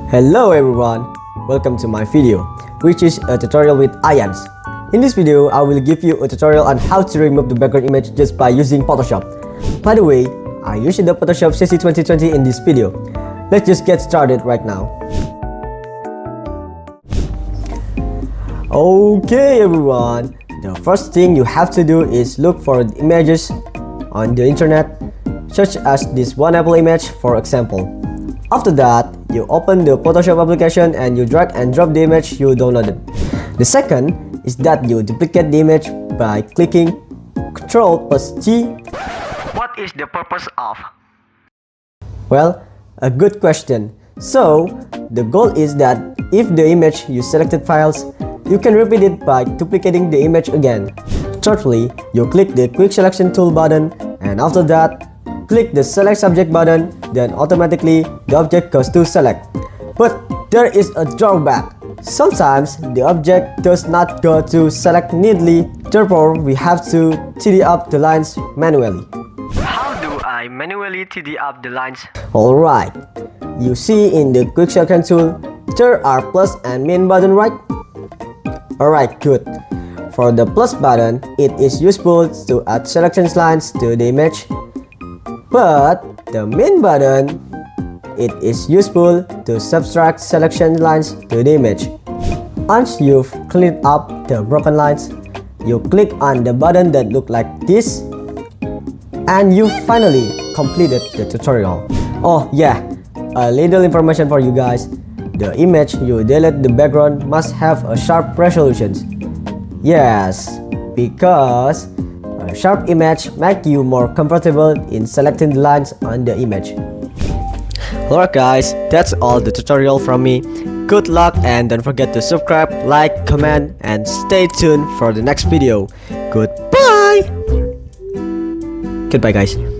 Hello everyone, welcome to my video, which is a tutorial with Ayanz. In this video, I will give you a tutorial on how to remove the background image just by using Photoshop. By the way, I used the Photoshop CC 2020 in this video. Let's just get started right now. Okay everyone, the first thing you have to do is look for the images on the internet, such as this one Apple image for example. After that, you open the Photoshop application and you drag and drop the image you downloaded. The second is that you duplicate the image by clicking Ctrl+G. What is the purpose of? Well, a good question. So, the goal is that if the image you selected files, you can repeat it by duplicating the image again. Thirdly, you click the Quick Selection tool button, and after that, click the Select Subject button, then automatically the object goes to select. But there is a drawback. Sometimes the object does not go to select neatly, therefore we have to tidy up the lines manually. How do I manually tidy up the lines? Alright, you see in the Quick Selection tool, there are plus and min button, right? Alright, good. For the plus button, it is useful to add selection lines to the image. But the min button, it is useful to subtract selection lines to the image. Once you've cleaned up the broken lines, you click on the button that look like this, and you finally completed the tutorial. Oh yeah, a little information for you guys. The image you delete the background must have a sharp resolution. Yes, because a sharp image make you more comfortable in selecting the lines on the image. Alright guys, that's all the tutorial from me. Good luck and don't forget to subscribe, like, comment and stay tuned for the next video. Goodbye! Goodbye guys.